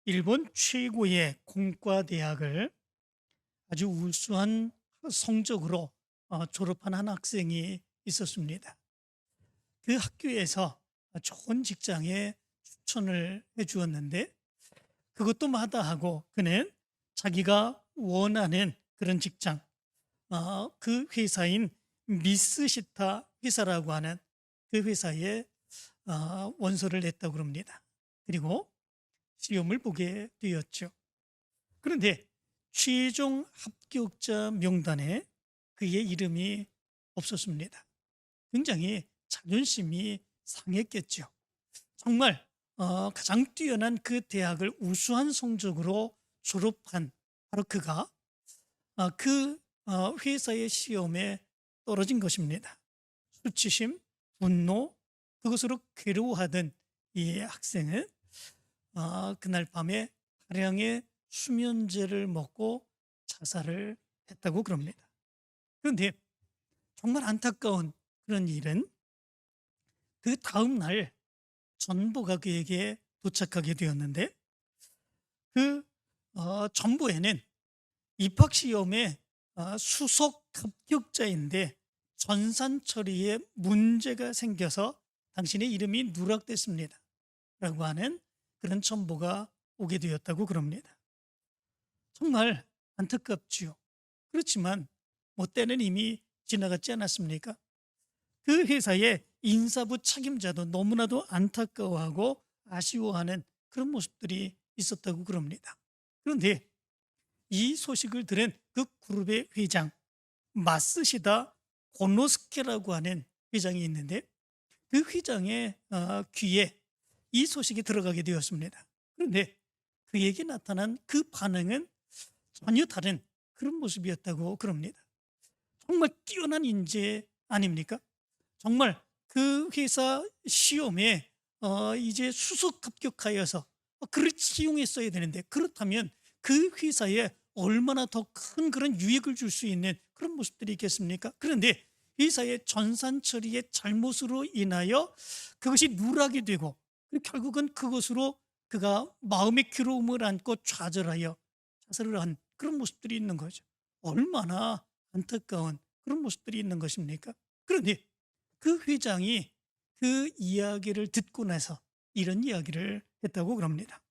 일본 최고의 공과대학을 아주 우수한 성적으로 졸업한 한 학생이 있었습니다. 그 학교에서 좋은 직장에 추천을 해 주었는데, 그것도 마다하고 그는 자기가 원하는 그런 직장, 그 회사인 미쓰시타 회사라고 하는 그 회사에 원서를 냈다고 합니다. 그리고 시험을 보게 되었죠. 그런데 최종 합격자 명단에 그의 이름이 없었습니다. 굉장히 자존심이 상했겠죠. 정말 가장 뛰어난 그 대학을 우수한 성적으로 졸업한 바로 그가 그 회사의 시험에 떨어진 것입니다. 수치심, 분노, 그것으로 괴로워하던 이 학생은 그날 밤에 다량의 수면제를 먹고 자살을 했다고 그럽니다. 그런데 정말 안타까운 그런 일은 그 다음 날 전보가 그에게 도착하게 되었는데, 그 전보에는 입학시험에 수석 합격자인데 전산 처리에 문제가 생겨서 당신의 이름이 누락됐습니다 라고 하는 그런 첨보가 오게 되었다고 그럽니다. 정말 안타깝지요. 그렇지만 뭐 때는 이미 지나갔지 않았습니까? 그 회사의 인사부 책임자도 너무나도 안타까워하고 아쉬워하는 그런 모습들이 있었다고 그럽니다. 그런데 이 소식을 들은 그 그룹의 회장 마쓰시다 고노스케라고 하는 회장이 있는데, 그 회장의 귀에 이 소식이 들어가게 되었습니다. 그런데 그에게 나타난 그 반응은 전혀 다른 그런 모습이었다고 그럽니다. 정말 뛰어난 인재 아닙니까? 정말 그 회사 시험에 이제 수석 합격하여서 그를 채용했어야 되는데, 그렇다면 그 회사에 얼마나 더 큰 그런 유익을 줄 수 있는 그런 모습들이 있겠습니까? 그런데 회사의 전산 처리의 잘못으로 인하여 그것이 누락이 되고, 그리고 결국은 그것으로 그가 마음의 괴로움을 안고 좌절하여 자살을 한 그런 모습들이 있는 거죠. 얼마나 안타까운 그런 모습들이 있는 것입니까? 그런데 그 회장이 그 이야기를 듣고 나서 이런 이야기를 했다고 그럽니다.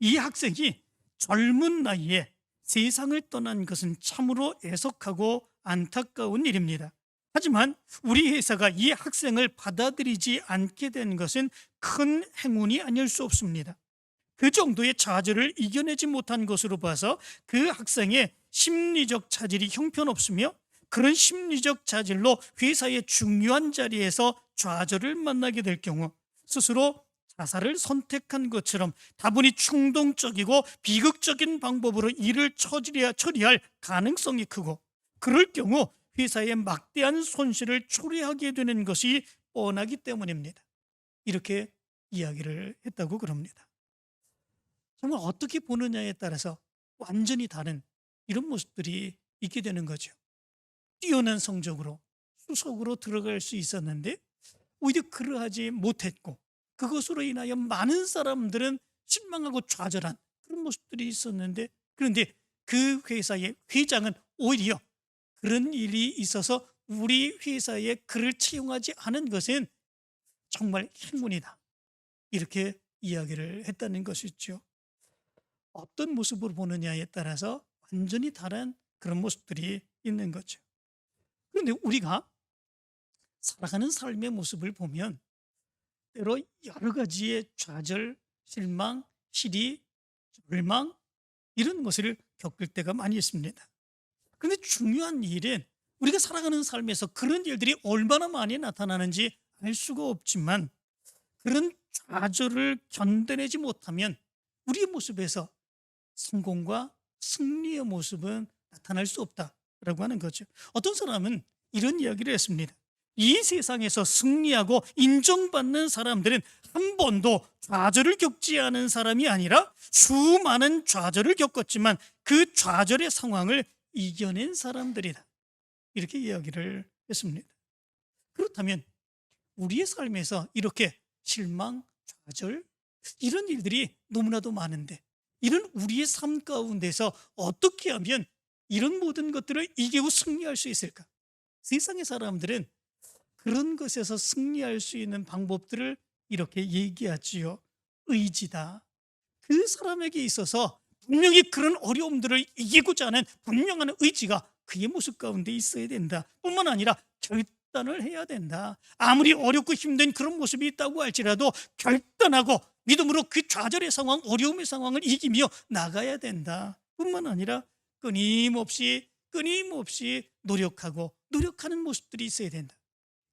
이 학생이 젊은 나이에 세상을 떠난 것은 참으로 애석하고 안타까운 일입니다. 하지만 우리 회사가 이 학생을 받아들이지 않게 된 것은 큰 행운이 아닐 수 없습니다. 그 정도의 좌절을 이겨내지 못한 것으로 봐서 그 학생의 심리적 자질이 형편없으며, 그런 심리적 자질로 회사의 중요한 자리에서 좌절을 만나게 될 경우 스스로 자살을 선택한 것처럼 다분히 충동적이고 비극적인 방법으로 일을 처리할 가능성이 크고, 그럴 경우 회사에 막대한 손실을 초래하게 되는 것이 뻔하기 때문입니다. 이렇게 이야기를 했다고 그럽니다. 정말 어떻게 보느냐에 따라서 완전히 다른 이런 모습들이 있게 되는 거죠. 뛰어난 성적으로 수석으로 들어갈 수 있었는데 오히려 그러하지 못했고, 그것으로 인하여 많은 사람들은 실망하고 좌절한 그런 모습들이 있었는데, 그런데 그 회사의 회장은 오히려 그런 일이 있어서 우리 회사에 그를 채용하지 않은 것은 정말 행운이다, 이렇게 이야기를 했다는 것이죠. 어떤 모습으로 보느냐에 따라서 완전히 다른 그런 모습들이 있는 거죠. 그런데 우리가 살아가는 삶의 모습을 보면 때로 여러 가지의 좌절, 실망, 시리, 절망, 이런 것을 겪을 때가 많이 있습니다. 그런데 중요한 일은 우리가 살아가는 삶에서 그런 일들이 얼마나 많이 나타나는지 알 수가 없지만, 그런 좌절을 견뎌내지 못하면 우리의 모습에서 성공과 승리의 모습은 나타날 수 없다라고 하는 거죠. 어떤 사람은 이런 이야기를 했습니다. 이 세상에서 승리하고 인정받는 사람들은 한 번도 좌절을 겪지 않은 사람이 아니라 수많은 좌절을 겪었지만 그 좌절의 상황을 이겨낸 사람들이다, 이렇게 이야기를 했습니다. 그렇다면 우리의 삶에서 이렇게 실망, 좌절, 이런 일들이 너무나도 많은데 이런 우리의 삶 가운데서 어떻게 하면 이런 모든 것들을 이기고 승리할 수 있을까? 세상의 사람들은 그런 것에서 승리할 수 있는 방법들을 이렇게 얘기하지요. 의지다. 그 사람에게 있어서 분명히 그런 어려움들을 이기고자 하는 분명한 의지가 그의 모습 가운데 있어야 된다. 뿐만 아니라 결단을 해야 된다. 아무리 어렵고 힘든 그런 모습이 있다고 할지라도 결단하고 믿음으로 그 좌절의 상황, 어려움의 상황을 이기며 나가야 된다. 뿐만 아니라 끊임없이 노력하는 모습들이 있어야 된다.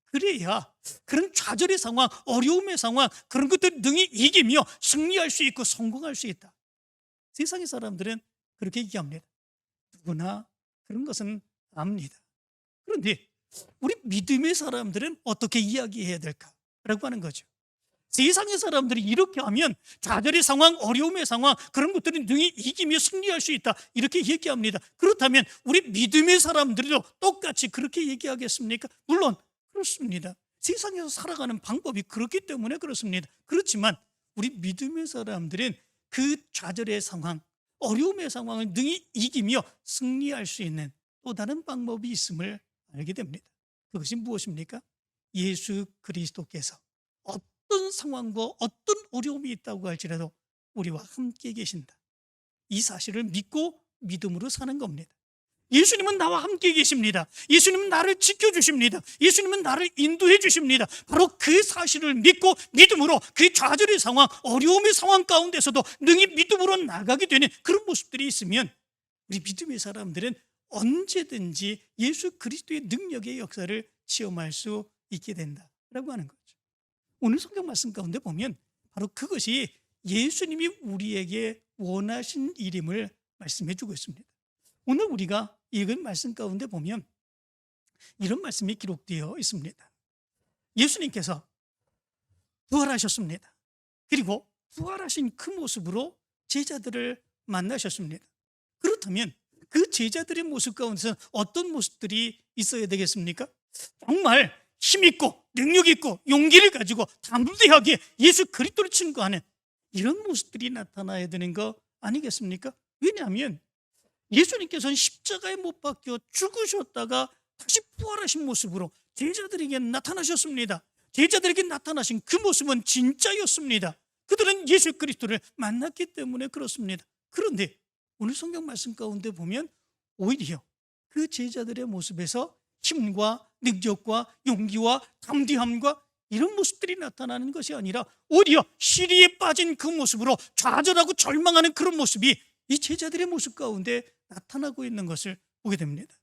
그래야 그런 좌절의 상황, 어려움의 상황, 그런 것들을 능히 이기며 승리할 수 있고 성공할 수 있다. 세상의 사람들은 그렇게 얘기합니다. 누구나 그런 것은 압니다. 그런데 우리 믿음의 사람들은 어떻게 이야기해야 될까라고 하는 거죠. 세상의 사람들이 이렇게 하면 좌절의 상황, 어려움의 상황, 그런 것들을 능히 이기며 승리할 수 있다, 이렇게 얘기합니다. 그렇다면 우리 믿음의 사람들도 똑같이 그렇게 얘기하겠습니까? 물론 그렇습니다. 세상에서 살아가는 방법이 그렇기 때문에 그렇습니다. 그렇지만 우리 믿음의 사람들은 그 좌절의 상황, 어려움의 상황을 능히 이기며 승리할 수 있는 또 다른 방법이 있음을 알게 됩니다. 그것이 무엇입니까? 예수 그리스도께서 어떤 상황과 어떤 어려움이 있다고 할지라도 우리와 함께 계신다, 이 사실을 믿고 믿음으로 사는 겁니다. 예수님은 나와 함께 계십니다. 예수님은 나를 지켜주십니다. 예수님은 나를 인도해 주십니다. 바로 그 사실을 믿고 믿음으로 그 좌절의 상황, 어려움의 상황 가운데서도 능히 믿음으로 나가게 되는 그런 모습들이 있으면 우리 믿음의 사람들은 언제든지 예수 그리스도의 능력의 역사를 체험할 수 있게 된다라고 하는 거죠. 오늘 성경 말씀 가운데 보면 바로 그것이 예수님이 우리에게 원하신 일임을 말씀해 주고 있습니다. 오늘 우리가 읽은 말씀 가운데 보면 이런 말씀이 기록되어 있습니다. 예수님께서 부활하셨습니다. 그리고 부활하신 그 모습으로 제자들을 만나셨습니다. 그렇다면 그 제자들의 모습 가운데서 어떤 모습들이 있어야 되겠습니까? 정말 힘있고 능력있고 용기를 가지고 담대하게 예수 그리스도를 증거하는 이런 모습들이 나타나야 되는 거 아니겠습니까? 왜냐하면 예수님께서는 십자가에 못 박혀 죽으셨다가 다시 부활하신 모습으로 제자들에게 나타나셨습니다. 제자들에게 나타나신 그 모습은 진짜였습니다. 그들은 예수 그리스도를 만났기 때문에 그렇습니다. 그런데 오늘 성경 말씀 가운데 보면 오히려 그 제자들의 모습에서 힘과 능력과 용기와 담대함과 이런 모습들이 나타나는 것이 아니라 오히려 시리에 빠진 그 모습으로 좌절하고 절망하는 그런 모습이 이 제자들의 모습 가운데 나타나고 있는 것을 보게 됩니다.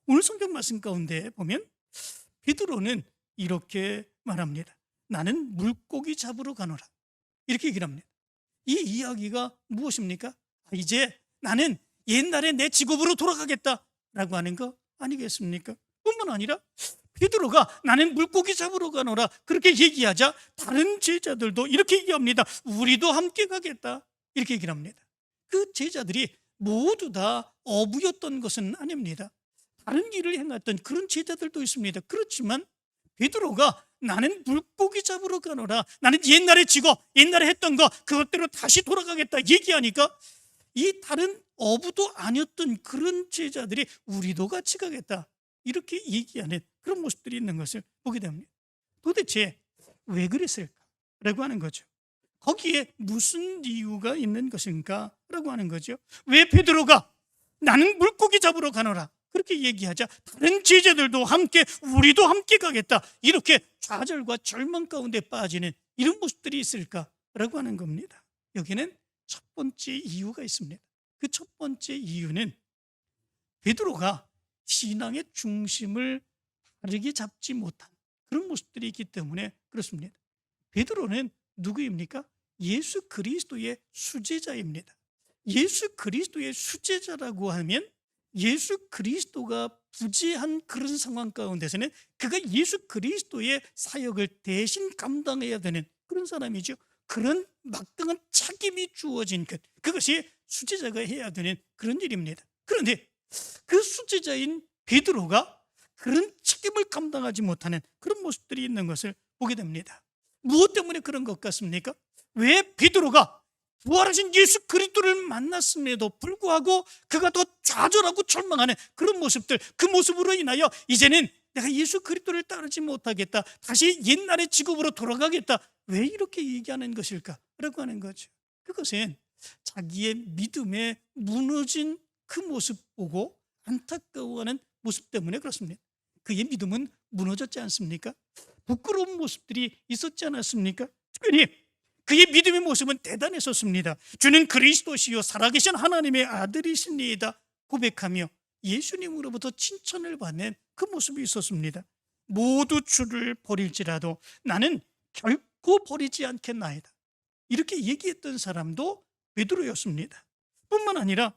오늘 성경 말씀 가운데 보면 베드로는 이렇게 말합니다. 나는 물고기 잡으러 가노라, 이렇게 얘기를 합니다. 이 이야기가 무엇입니까? 이제 나는 옛날에 내 직업으로 돌아가겠다라고 하는 거 아니겠습니까? 뿐만 아니라 베드로가 나는 물고기 잡으러 가노라 그렇게 얘기하자 다른 제자들도 이렇게 얘기합니다. 우리도 함께 가겠다, 이렇게 얘기를 합니다. 그 제자들이 모두 다 어부였던 것은 아닙니다. 다른 일을 행했던 그런 제자들도 있습니다. 그렇지만 베드로가 나는 물고기 잡으러 가노라, 나는 옛날의 직업, 옛날에 했던 거 그것대로 다시 돌아가겠다 얘기하니까 이 다른 어부도 아니었던 그런 제자들이 우리도 같이 가겠다 이렇게 얘기하는 그런 모습들이 있는 것을 보게 됩니다. 도대체 왜 그랬을까라고 하는 거죠. 거기에 무슨 이유가 있는 것인가 라고 하는 거죠. 왜 베드로가 나는 물고기 잡으러 가노라 그렇게 얘기하자 다른 제자들도 함께 우리도 함께 가겠다 이렇게 좌절과 절망 가운데 빠지는 이런 모습들이 있을까라고 하는 겁니다. 여기는 첫 번째 이유가 있습니다. 그 첫 번째 이유는 베드로가 신앙의 중심을 바르게 잡지 못한 그런 모습들이 있기 때문에 그렇습니다. 베드로는 누구입니까? 예수 그리스도의 수제자입니다. 예수 그리스도의 수제자라고 하면 예수 그리스도가 부재한 그런 상황 가운데서는 그가 예수 그리스도의 사역을 대신 감당해야 되는 그런 사람이죠. 그런 막강한 책임이 주어진 그것이 수제자가 해야 되는 그런 일입니다. 그런데 그 수제자인 베드로가 그런 책임을 감당하지 못하는 그런 모습들이 있는 것을 보게 됩니다. 무엇 때문에 그런 것 같습니까? 왜 베드로가 부활하신 예수 그리스도를 만났음에도 불구하고 그가 더 좌절하고 절망하는 그런 모습들, 그 모습으로 인하여 이제는 내가 예수 그리스도를 따르지 못하겠다, 다시 옛날의 직업으로 돌아가겠다, 왜 이렇게 얘기하는 것일까? 라고 하는 거죠. 그것은 자기의 믿음에 무너진 그 모습 보고 안타까워하는 모습 때문에 그렇습니다. 그의 믿음은 무너졌지 않습니까? 부끄러운 모습들이 있었지 않았습니까? 특별히 그의 믿음의 모습은 대단했었습니다. 주는 그리스도시요 살아계신 하나님의 아들이시니이다 고백하며 예수님으로부터 칭찬을 받는 그 모습이 있었습니다. 모두 주를 버릴지라도 나는 결코 버리지 않겠나이다, 이렇게 얘기했던 사람도 베드로였습니다. 뿐만 아니라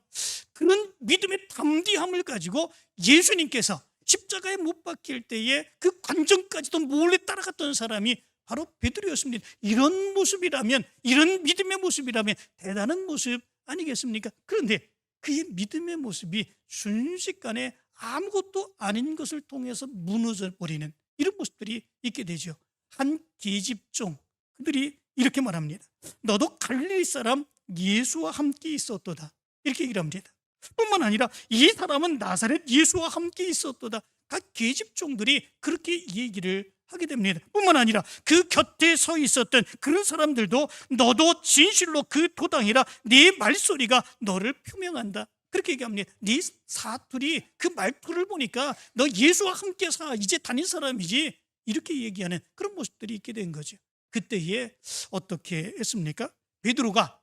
그런 믿음의 담대함을 가지고 예수님께서 십자가에 못 박힐 때에 그 관정까지도 몰래 따라갔던 사람이 바로 베드로였습니다. 이런 모습이라면, 이런 믿음의 모습이라면 대단한 모습 아니겠습니까? 그런데 그의 믿음의 모습이 순식간에 아무것도 아닌 것을 통해서 무너져 버리는 이런 모습들이 있게 되죠. 한 계집종, 그들이 이렇게 말합니다. 너도 갈릴리 사람 예수와 함께 있었도다, 이렇게 얘기를 합니다. 뿐만 아니라 이 사람은 나사렛 예수와 함께 있었도다, 각 계집종들이 그렇게 얘기를 하게 됩니다. 뿐만 아니라 그 곁에 서 있었던 그런 사람들도 너도 진실로 그 도당이라 네 말소리가 너를 표명한다, 그렇게 얘기합니다. 네 사투리, 그 말투를 보니까 너 예수와 함께 이제 다닌 사람이지, 이렇게 얘기하는 그런 모습들이 있게 된 거죠. 그때에 어떻게 했습니까? 베드로가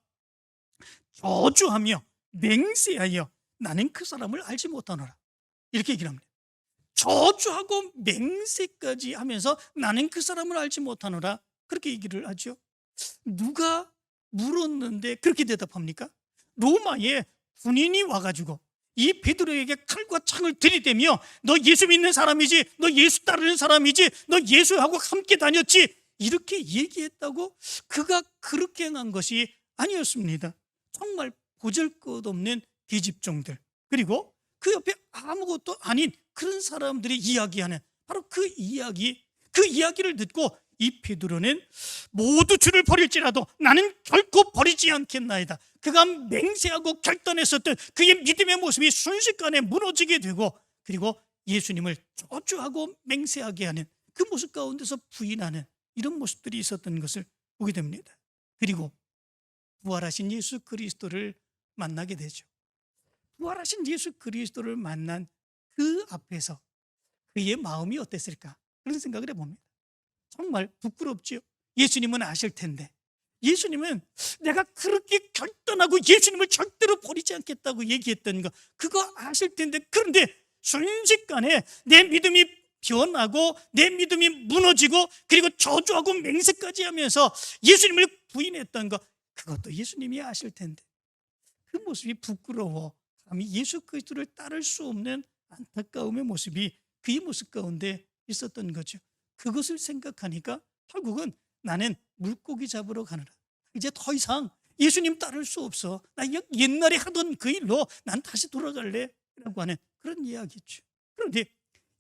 저주하며 맹세하여 나는 그 사람을 알지 못하노라, 이렇게 얘기를 합니다. 저주하고 맹세까지 하면서 나는 그 사람을 알지 못하노라, 그렇게 얘기를 하죠. 누가 물었는데 그렇게 대답합니까? 로마의 군인이 와가지고 이 베드로에게 칼과 창을 들이대며 너 예수 믿는 사람이지, 너 예수 따르는 사람이지, 너 예수하고 함께 다녔지, 이렇게 얘기했다고 그가 그렇게 행한 것이 아니었습니다. 정말 보잘것없는 계집종들, 그리고 그 옆에 아무것도 아닌 그런 사람들이 이야기하는 바로 그 이야기를 듣고 이 베드로는 모두 주를 버릴지라도 나는 결코 버리지 않겠나이다, 그가 맹세하고 결단했었던 그의 믿음의 모습이 순식간에 무너지게 되고, 그리고 예수님을 저주하고 맹세하게 하는 그 모습 가운데서 부인하는 이런 모습들이 있었던 것을 보게 됩니다. 그리고 부활하신 예수 그리스도를 만나게 되죠. 부활하신 예수 그리스도를 만난 그 앞에서 그의 마음이 어땠을까, 그런 생각을 해봅니다. 정말 부끄럽죠. 예수님은 아실 텐데, 예수님은 내가 그렇게 결단하고 예수님을 절대로 버리지 않겠다고 얘기했던 거 그거 아실 텐데, 그런데 순식간에 내 믿음이 변하고 내 믿음이 무너지고 그리고 저주하고 맹세까지 하면서 예수님을 부인했던 거 그것도 예수님이 아실 텐데, 그 모습이 부끄러워 감히 예수 그리스도를 따를 수 없는 안타까움의 모습이 그의 모습 가운데 있었던 거죠. 그것을 생각하니까 결국은 나는 물고기 잡으러 가느라, 이제 더 이상 예수님 따를 수 없어, 나 옛날에 하던 그 일로 난 다시 돌아갈래 라고 하는 그런 이야기죠. 그런데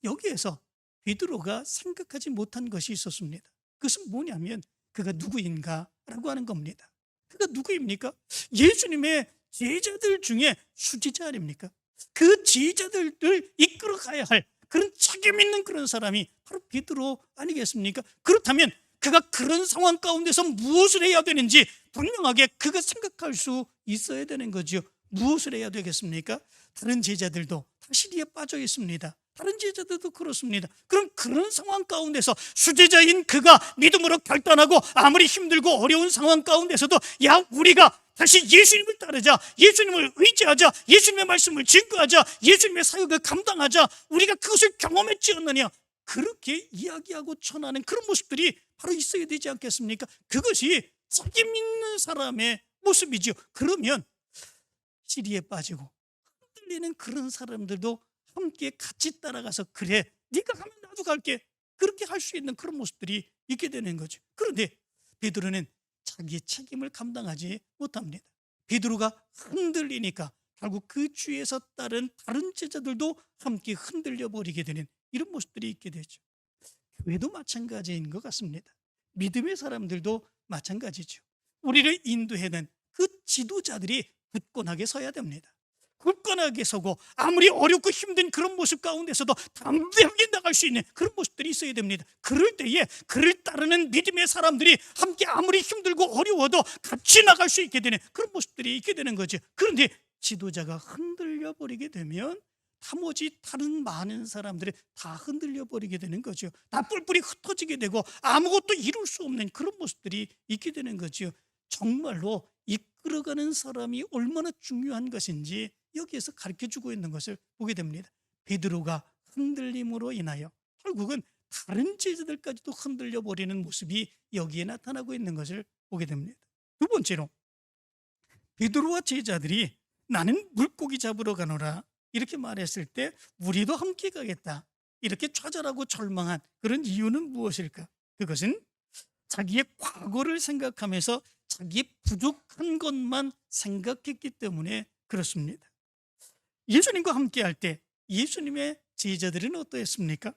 여기에서 베드로가 생각하지 못한 것이 있었습니다. 그것은 뭐냐면 그가 누구인가 라고 하는 겁니다. 그가 누구입니까? 예수님의 제자들 중에 수제자 아닙니까? 그 제자들을 이끌어 가야 할 그런 책임 있는 그런 사람이 바로 베드로 아니겠습니까? 그렇다면 그가 그런 상황 가운데서 무엇을 해야 되는지 분명하게 그가 생각할 수 있어야 되는 거죠. 무엇을 해야 되겠습니까? 다른 제자들도 다 시리에 빠져 있습니다. 다른 제자들도 그렇습니다. 그럼 그런 상황 가운데서 수제자인 그가 믿음으로 결단하고 아무리 힘들고 어려운 상황 가운데서도 야, 우리가 다시 예수님을 따르자, 예수님을 의지하자, 예수님의 말씀을 증거하자, 예수님의 사역을 감당하자, 우리가 그것을 경험했지 않느냐, 그렇게 이야기하고 전하는 그런 모습들이 바로 있어야 되지 않겠습니까? 그것이 책임 있는 사람의 모습이죠. 그러면 시리에 빠지고 흔들리는 그런 사람들도 함께 같이 따라가서 그래, 네가 가면 나도 갈게, 그렇게 할 수 있는 그런 모습들이 있게 되는 거죠. 그런데 베드로는 자기의 책임을 감당하지 못합니다. 베드로가 흔들리니까 결국 그 주위에서 따른 다른 제자들도 함께 흔들려 버리게 되는 이런 모습들이 있게 되죠. 교회도 마찬가지인 것 같습니다. 믿음의 사람들도 마찬가지죠. 우리를 인도하는 그 지도자들이 굳건하게 서야 됩니다. 굳건하게 서고 아무리 어렵고 힘든 그런 모습 가운데서도 담대하게 나갈 수 있는 그런 모습들이 있어야 됩니다. 그럴 때에 그를 따르는 믿음의 사람들이 함께 아무리 힘들고 어려워도 같이 나갈 수 있게 되는 그런 모습들이 있게 되는 거죠. 그런데 지도자가 흔들려 버리게 되면 나머지 다른 많은 사람들이 다 흔들려 버리게 되는 거죠. 다 뿔뿔이 흩어지게 되고 아무것도 이룰 수 없는 그런 모습들이 있게 되는 거죠. 정말로 이끌어가는 사람이 얼마나 중요한 것인지 여기에서 가르쳐주고 있는 것을 보게 됩니다. 베드로가 흔들림으로 인하여 결국은 다른 제자들까지도 흔들려 버리는 모습이 여기에 나타나고 있는 것을 보게 됩니다. 두 번째로, 베드로와 제자들이 나는 물고기 잡으러 가노라 이렇게 말했을 때 우리도 함께 가겠다 이렇게 좌절하고 절망한 그런 이유는 무엇일까? 그것은 자기의 과거를 생각하면서 자기의 부족한 것만 생각했기 때문에 그렇습니다. 예수님과 함께 할 때 예수님의 제자들은 어떠했습니까?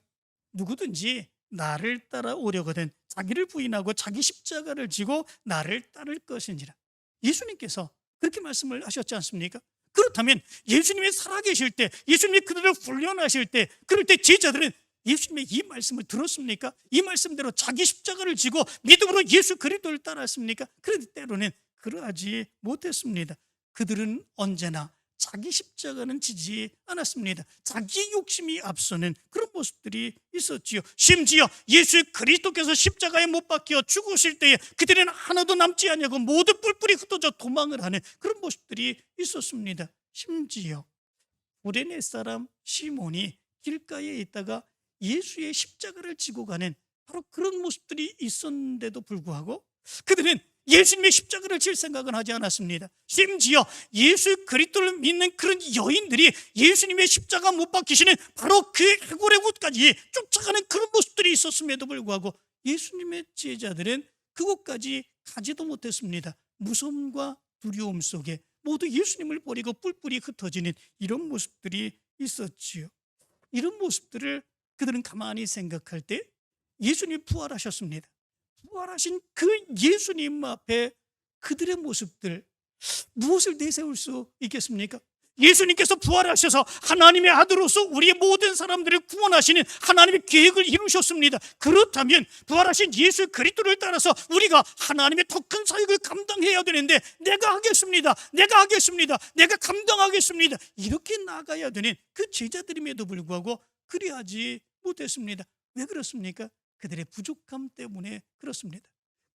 누구든지 나를 따라오려거든 자기를 부인하고 자기 십자가를 지고 나를 따를 것이니라. 예수님께서 그렇게 말씀을 하셨지 않습니까? 그렇다면 예수님이 살아계실 때, 예수님이 그들을 훈련하실 때, 그럴 때 제자들은 예수님의 이 말씀을 들었습니까? 이 말씀대로 자기 십자가를 지고 믿음으로 예수 그리스도를 따랐습니까? 그런데 때로는 그러하지 못했습니다. 그들은 언제나 자기 십자가는 지지 않았습니다. 자기 욕심이 앞서는 그런 모습들이 있었지요. 심지어 예수 그리스도께서 십자가에 못 박혀 죽으실 때에 그들은 하나도 남지 않냐고 모두 뿔뿔이 흩어져 도망을 하는 그런 모습들이 있었습니다. 심지어 구레네 사람 시몬이 길가에 있다가 예수의 십자가를 지고 가는 바로 그런 모습들이 있었는데도 불구하고 그들은 예수님의 십자가를 질 생각은 하지 않았습니다. 심지어 예수 그리스도를 믿는 그런 여인들이 예수님의 십자가 못 박히시는 바로 그 해골의 곳까지 쫓아가는 그런 모습들이 있었음에도 불구하고 예수님의 제자들은 그곳까지 가지도 못했습니다. 무서움과 두려움 속에 모두 예수님을 버리고 뿔뿔이 흩어지는 이런 모습들이 있었지요. 이런 모습들을 그들은 가만히 생각할 때 예수님이 부활하셨습니다. 부활하신 그 예수님 앞에 그들의 모습들 무엇을 내세울 수 있겠습니까? 예수님께서 부활하셔서 하나님의 아들로서 우리의 모든 사람들을 구원하시는 하나님의 계획을 이루셨습니다. 그렇다면 부활하신 예수 그리스도를 따라서 우리가 하나님의 더 큰 사역을 감당해야 되는데 내가 하겠습니다. 내가 감당하겠습니다. 이렇게 나가야 되는 그 제자들임에도 불구하고 그리하지 못했습니다. 왜 그렇습니까? 그들의 부족함 때문에 그렇습니다.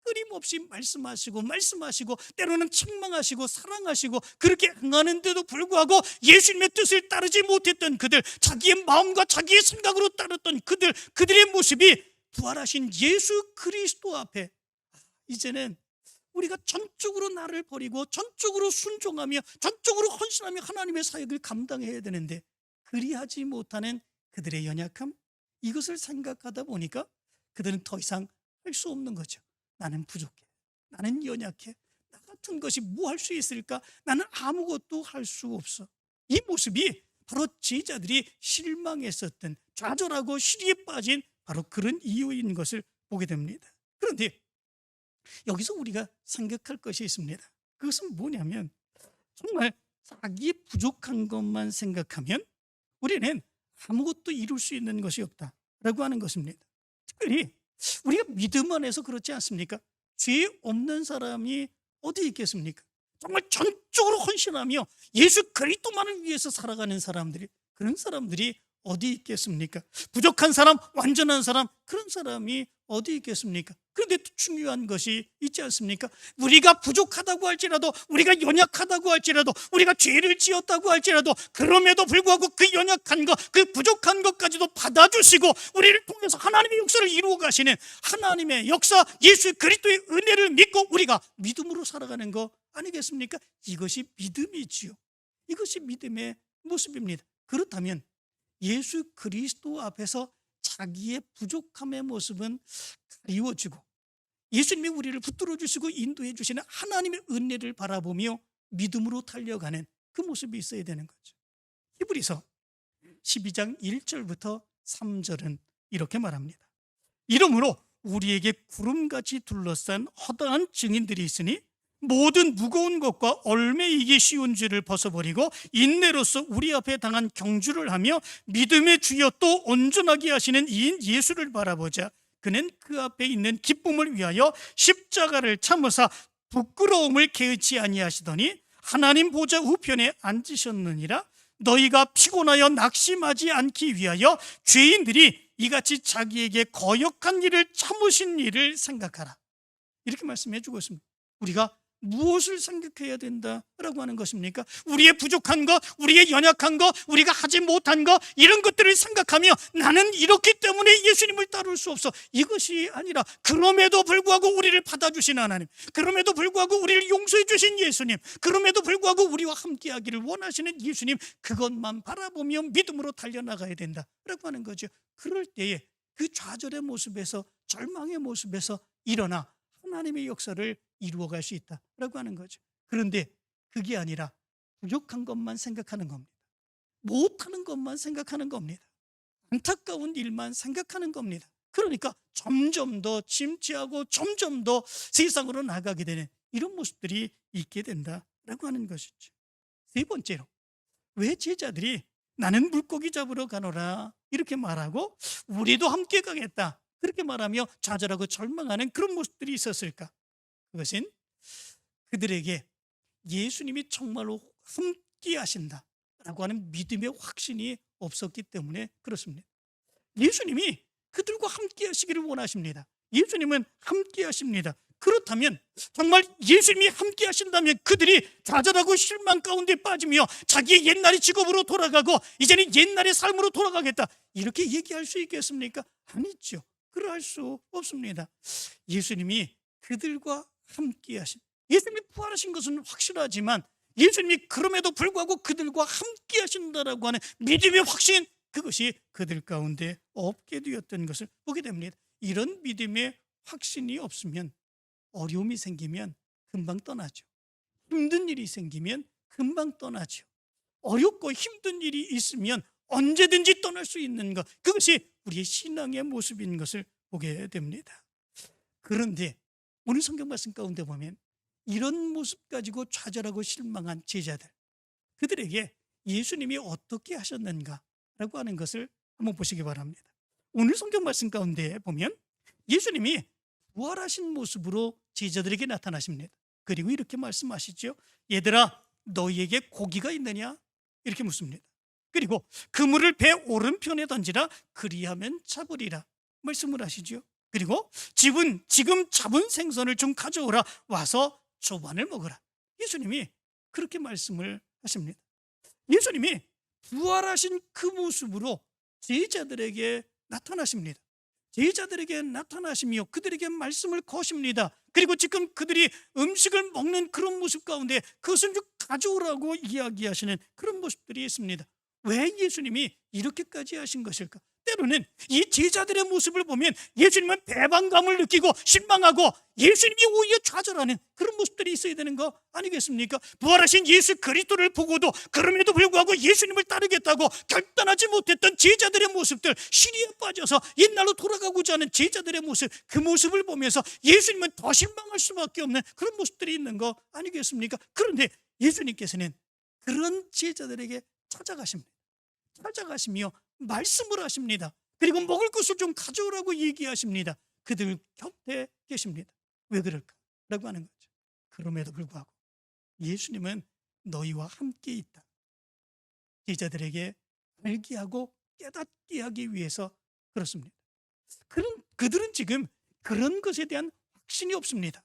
끊임없이 말씀하시고 때로는 책망하시고 사랑하시고 그렇게 행하는데도 불구하고 예수님의 뜻을 따르지 못했던 그들, 자기의 마음과 자기의 생각으로 따랐던 그들의 모습이 부활하신 예수 그리스도 앞에 이제는 우리가 전적으로 나를 버리고 전적으로 순종하며 전적으로 헌신하며 하나님의 사역을 감당해야 되는데 그리하지 못하는 그들의 연약함, 이것을 생각하다 보니까 그들은 더 이상 할 수 없는 거죠. 나는 부족해, 나는 연약해, 나 같은 것이 뭐 할 수 있을까? 나는 아무것도 할 수 없어. 이 모습이 바로 제자들이 실망했었던, 좌절하고 시리에 빠진 바로 그런 이유인 것을 보게 됩니다. 그런데 여기서 우리가 생각할 것이 있습니다. 그것은 뭐냐면 정말 자기의 부족한 것만 생각하면 우리는 아무것도 이룰 수 있는 것이 없다라고 하는 것입니다. 특별히 우리가 믿음 안에서 그렇지 않습니까? 죄 없는 사람이 어디 있겠습니까? 정말 전적으로 헌신하며 예수 그리스도만을 위해서 살아가는 사람들이, 그런 사람들이 어디 있겠습니까? 부족한 사람, 완전한 사람, 그런 사람이 어디 있겠습니까? 그런데 또 중요한 것이 있지 않습니까? 우리가 부족하다고 할지라도, 우리가 연약하다고 할지라도, 우리가 죄를 지었다고 할지라도 그럼에도 불구하고 그 연약한 것, 그 부족한 것까지도 받아주시고 우리를 통해서 하나님의 역사를 이루어 가시는 하나님의 역사, 예수 그리스도의 은혜를 믿고 우리가 믿음으로 살아가는 거 아니겠습니까? 이것이 믿음이지요. 이것이 믿음의 모습입니다. 그렇다면 예수 그리스도 앞에서 자기의 부족함의 모습은 가리워지고 예수님이 우리를 붙들어 주시고 인도해 주시는 하나님의 은혜를 바라보며 믿음으로 달려가는 그 모습이 있어야 되는 거죠. 히브리서 12장 1절부터 3절은 이렇게 말합니다. 이러므로 우리에게 구름같이 둘러싼 허다한 증인들이 있으니 모든 무거운 것과 얽매이기 쉬운 죄를 벗어버리고 인내로서 우리 앞에 당한 경주를 하며 믿음의 주여 또 온전하게 하시는 이인 예수를 바라보자. 그는 그 앞에 있는 기쁨을 위하여 십자가를 참으사 부끄러움을 개의치 아니하시더니 하나님 보좌 우편에 앉으셨느니라. 너희가 피곤하여 낙심하지 않기 위하여 죄인들이 이같이 자기에게 거역한 일을 참으신 일을 생각하라. 이렇게 말씀해 주고 있습니다. 우리가 무엇을 생각해야 된다라고 하는 것입니까? 우리의 부족한 것, 우리의 연약한 것, 우리가 하지 못한 것, 이런 것들을 생각하며 나는 이렇기 때문에 예수님을 따를 수 없어, 이것이 아니라 그럼에도 불구하고 우리를 받아주신 하나님, 그럼에도 불구하고 우리를 용서해 주신 예수님, 그럼에도 불구하고 우리와 함께하기를 원하시는 예수님, 그것만 바라보며 믿음으로 달려나가야 된다라고 하는 거죠. 그럴 때에 그 좌절의 모습에서, 절망의 모습에서 일어나 하나님의 역사를 이루어갈 수 있다라고 하는 거죠. 그런데 그게 아니라 부족한 것만 생각하는 겁니다. 못하는 것만 생각하는 겁니다. 안타까운 일만 생각하는 겁니다. 그러니까 점점 더 침체하고 점점 더 세상으로 나가게 되는 이런 모습들이 있게 된다라고 하는 것이죠. 세 번째로, 왜 제자들이 나는 물고기 잡으러 가노라 이렇게 말하고 우리도 함께 가겠다 그렇게 말하며 좌절하고 절망하는 그런 모습들이 있었을까? 그것은 그들에게 예수님이 정말로 함께 하신다라고 하는 믿음의 확신이 없었기 때문에 그렇습니다. 예수님이 그들과 함께 하시기를 원하십니다. 예수님은 함께 하십니다. 그렇다면 정말 예수님이 함께 하신다면 그들이 좌절하고 실망 가운데 빠지며 자기의 옛날의 직업으로 돌아가고 이제는 옛날의 삶으로 돌아가겠다 이렇게 얘기할 수 있겠습니까? 아니죠. 그럴 수 없습니다. 예수님이 그들과 함께 하신, 예수님이 부활하신 것은 확실하지만 예수님이 그럼에도 불구하고 그들과 함께 하신다라고 하는 믿음의 확신, 그것이 그들 가운데 없게 되었던 것을 보게 됩니다. 이런 믿음의 확신이 없으면 어려움이 생기면 금방 떠나죠. 힘든 일이 생기면 금방 떠나죠. 어렵고 힘든 일이 있으면 언제든지 떠날 수 있는 것, 그것이 우리의 신앙의 모습인 것을 보게 됩니다. 그런데 오늘 성경 말씀 가운데 보면 이런 모습 가지고 좌절하고 실망한 제자들, 그들에게 예수님이 어떻게 하셨는가라고 하는 것을 한번 보시기 바랍니다. 오늘 성경 말씀 가운데 보면 예수님이 부활하신 모습으로 제자들에게 나타나십니다. 그리고 이렇게 말씀하시죠. 얘들아, 너희에게 고기가 있느냐? 이렇게 묻습니다. 그리고 그물을 배 오른편에 던지라, 그리하면 잡으리라 말씀을 하시죠. 그리고 지금 잡은 생선을 좀 가져오라, 와서 조반을 먹으라. 예수님이 그렇게 말씀을 하십니다. 예수님이 부활하신 그 모습으로 제자들에게 나타나십니다. 제자들에게 나타나시며 그들에게 말씀을 거십니다. 그리고 지금 그들이 음식을 먹는 그런 모습 가운데 그것을 좀 가져오라고 이야기하시는 그런 모습들이 있습니다. 왜 예수님이 이렇게까지 하신 것일까? 때로는 이 제자들의 모습을 보면 예수님은 배반감을 느끼고 실망하고 예수님이 오히려 좌절하는 그런 모습들이 있어야 되는 거 아니겠습니까? 부활하신 예수 그리스도를 보고도 그럼에도 불구하고 예수님을 따르겠다고 결단하지 못했던 제자들의 모습들, 시리에 빠져서 옛날로 돌아가고자 하는 제자들의 모습, 그 모습을 보면서 예수님은 더 실망할 수밖에 없는 그런 모습들이 있는 거 아니겠습니까? 그런데 예수님께서는 그런 제자들에게 찾아가시며 말씀을 하십니다. 그리고 먹을 것을 좀 가져오라고 얘기하십니다. 그들 곁에 계십니다. 왜 그럴까라고 하는 거죠. 그럼에도 불구하고 예수님은 너희와 함께 있다. 제자들에게 알게 하고 깨닫게 하기 위해서 그렇습니다. 그들은 지금 그런 것에 대한 확신이 없습니다.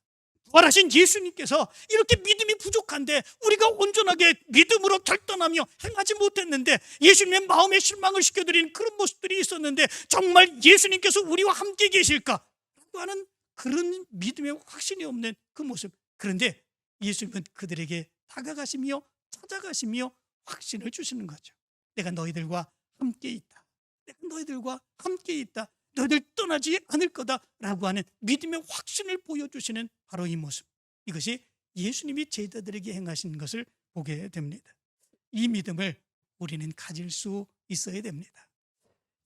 부활하신 예수님께서 이렇게 믿음이 부족한데 우리가 온전하게 믿음으로 결단하며 행하지 못했는데 예수님의 마음에 실망을 시켜드리는 그런 모습들이 있었는데 정말 예수님께서 우리와 함께 계실까? 라고 하는 그런 믿음의 확신이 없는 그 모습. 그런데 예수님은 그들에게 다가가시며 찾아가시며 확신을 주시는 거죠. 내가 너희들과 함께 있다. 내가 너희들과 함께 있다. 너희들 떠나지 않을 거다라고 하는 믿음의 확신을 보여주시는 바로 이 모습, 이것이 예수님이 제자들에게 행하신 것을 보게 됩니다. 이 믿음을 우리는 가질 수 있어야 됩니다.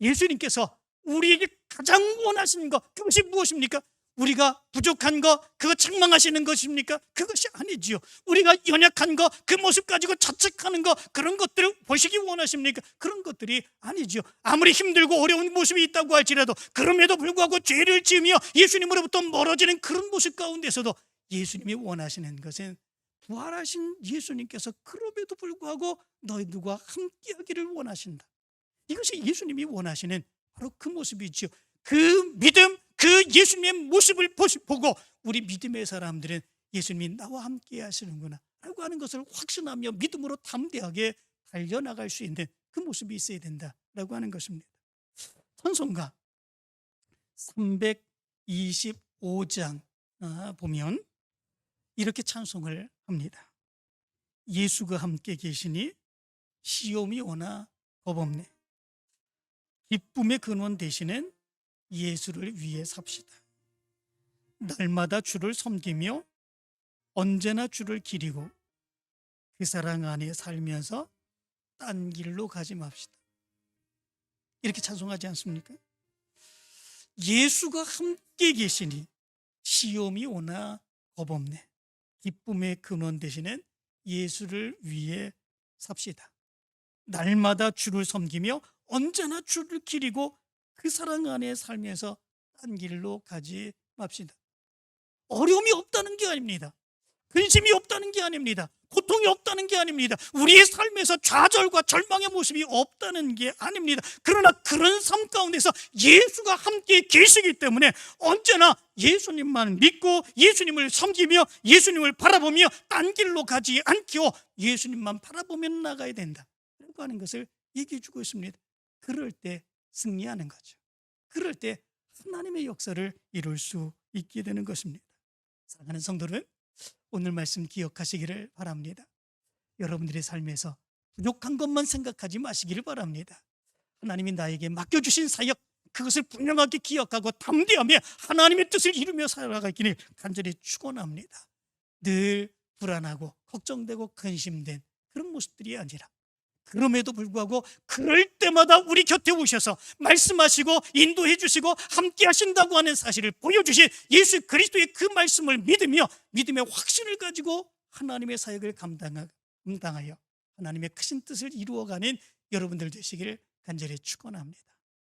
예수님께서 우리에게 가장 원하시는 것, 그것이 무엇입니까? 우리가 부족한 거 그거 책망하시는 것입니까? 그것이 아니지요. 우리가 연약한 거 그 모습 가지고 자책하는 거 그런 것들을 보시기 원하십니까? 그런 것들이 아니지요. 아무리 힘들고 어려운 모습이 있다고 할지라도 그럼에도 불구하고 죄를 지으며 예수님으로부터 멀어지는 그런 모습 가운데서도 예수님이 원하시는 것은 부활하신 예수님께서 그럼에도 불구하고 너희들과 함께하기를 원하신다. 이것이 예수님이 원하시는 바로 그 모습이지요. 그 믿음, 그 예수님의 모습을 보고 우리 믿음의 사람들은 예수님이 나와 함께 하시는구나 라고 하는 것을 확신하며 믿음으로 담대하게 달려나갈 수 있는 그 모습이 있어야 된다라고 하는 것입니다. 찬송가 325장 보면 이렇게 찬송을 합니다. 예수가 함께 계시니 시험이 오나 겁없네. 기쁨의 근원 되시는 예수를 위해 삽시다. 날마다 주를 섬기며 언제나 주를 기리고 그 사랑 안에 살면서 딴 길로 가지 맙시다. 이렇게 찬송하지 않습니까? 예수가 함께 계시니 시험이 오나 겁없네. 기쁨의 근원 되시는 예수를 위해 삽시다. 날마다 주를 섬기며 언제나 주를 기리고 그 사랑 안에 살면서 딴 길로 가지 맙시다. 어려움이 없다는 게 아닙니다. 근심이 없다는 게 아닙니다. 고통이 없다는 게 아닙니다. 우리의 삶에서 좌절과 절망의 모습이 없다는 게 아닙니다. 그러나 그런 삶 가운데서 예수가 함께 계시기 때문에 언제나 예수님만 믿고 예수님을 섬기며 예수님을 바라보며 딴 길로 가지 않고 예수님만 바라보며 나가야 된다 라고 하는 것을 얘기해 주고 있습니다. 그럴 때 승리하는 거죠. 그럴 때 하나님의 역사를 이룰 수 있게 되는 것입니다. 사랑하는 성도들, 오늘 말씀 기억하시기를 바랍니다. 여러분들의 삶에서 부족한 것만 생각하지 마시기를 바랍니다. 하나님이 나에게 맡겨주신 사역, 그것을 분명하게 기억하고 담대하며 하나님의 뜻을 이루며 살아가기를 간절히 축원합니다. 늘 불안하고 걱정되고 근심된 그런 모습들이 아니라 그럼에도 불구하고 그럴 때마다 우리 곁에 오셔서 말씀하시고 인도해 주시고 함께 하신다고 하는 사실을 보여주신 예수 그리스도의 그 말씀을 믿으며 믿음의 확신을 가지고 하나님의 사역을 감당하여 하나님의 크신 뜻을 이루어가는 여러분들 되시기를 간절히 축원합니다.